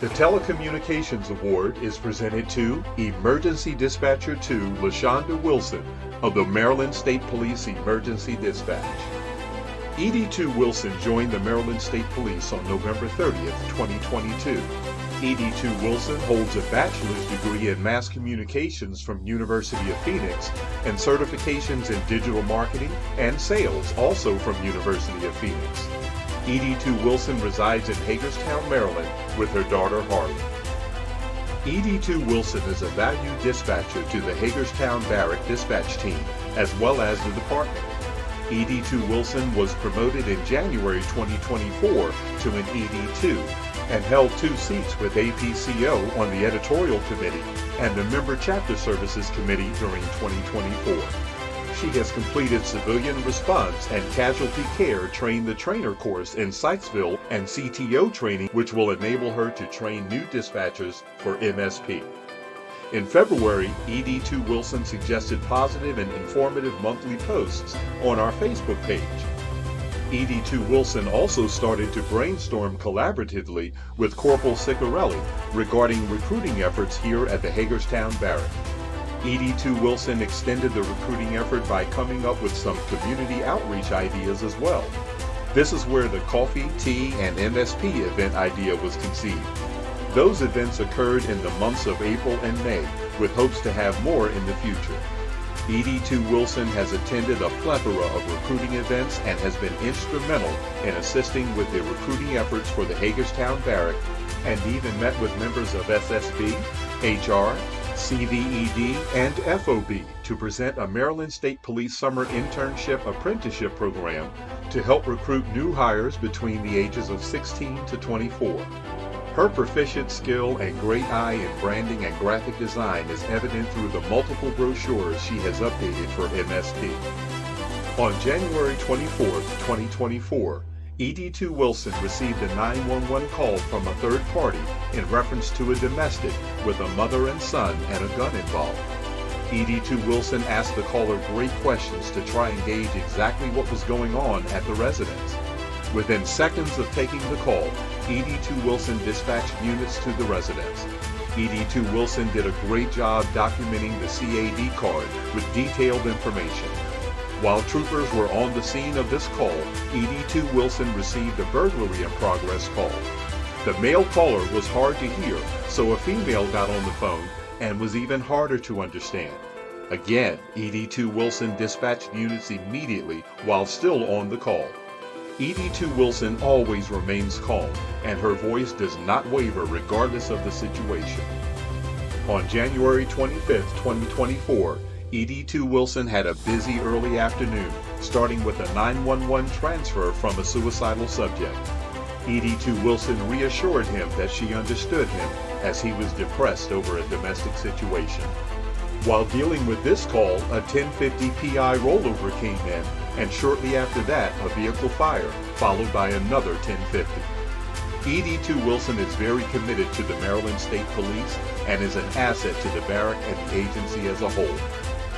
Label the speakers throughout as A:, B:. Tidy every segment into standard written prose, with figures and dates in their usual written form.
A: The Telecommunications Award is presented to Emergency Dispatcher 2 Lashonda Wilson of the Maryland State Police Emergency Dispatch. ED2 Wilson joined the Maryland State Police on November 30th, 2022. ED2 Wilson holds a bachelor's degree in mass communications from University of Phoenix and certifications in digital marketing and sales also from University of Phoenix. ED2 Wilson resides in Hagerstown, Maryland with her daughter Harley. ED2 Wilson is a valued dispatcher to the Hagerstown Barrack dispatch team as well as the department. ED2 Wilson was promoted in January 2024 to an ED2 and held 2 seats with APCO on the editorial committee and the member chapter services committee during 2024. She has completed civilian response and casualty care train the trainer course in Sykesville and CTO training, which will enable her to train new dispatchers for MSP. In February, ED2 Wilson suggested positive and informative monthly posts on our Facebook page. ED2 Wilson also started to brainstorm collaboratively with Corporal Ciccarelli regarding recruiting efforts here at the Hagerstown Barrack. ED2 Wilson extended the recruiting effort by coming up with some community outreach ideas as well. This is where the coffee, tea, and MSP event idea was conceived. Those events occurred in the months of April and May, with hopes to have more in the future. ED2 Wilson has attended a plethora of recruiting events and has been instrumental in assisting with the recruiting efforts for the Hagerstown Barrack and even met with members of SSB, HR, CVED, and FOB to present a Maryland State Police Summer Internship Apprenticeship Program to help recruit new hires between the ages of 16 to 24. Her proficient skill and great eye in branding and graphic design is evident through the multiple brochures she has updated for MSP. On January 24, 2024, ED2 Wilson received a 911 call from a third party in reference to a domestic with a mother and son and a gun involved. ED2 Wilson asked the caller great questions to try and gauge exactly what was going on at the residence. Within seconds of taking the call, ED2 Wilson dispatched units to the residence. ED2 Wilson did a great job documenting the CAD card with detailed information. While troopers were on the scene of this call, ED2 Wilson received a burglary in progress call. The male caller was hard to hear, so a female got on the phone and was even harder to understand. Again, ED2 Wilson dispatched units immediately while still on the call. ED2 Wilson always remains calm, and her voice does not waver regardless of the situation. On January 25, 2024, ED2 Wilson had a busy early afternoon, starting with a 911 transfer from a suicidal subject. ED2 Wilson reassured him that she understood him as he was depressed over a domestic situation. While dealing with this call, a 1050 PI rollover came in, and shortly after that, a vehicle fire, followed by another 1050. ED2 Wilson is very committed to the Maryland State Police and is an asset to the Barrack and the agency as a whole.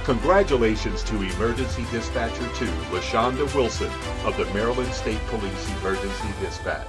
A: Congratulations to Emergency Dispatcher 2 Lashonda Wilson of the Maryland State Police Emergency Dispatch.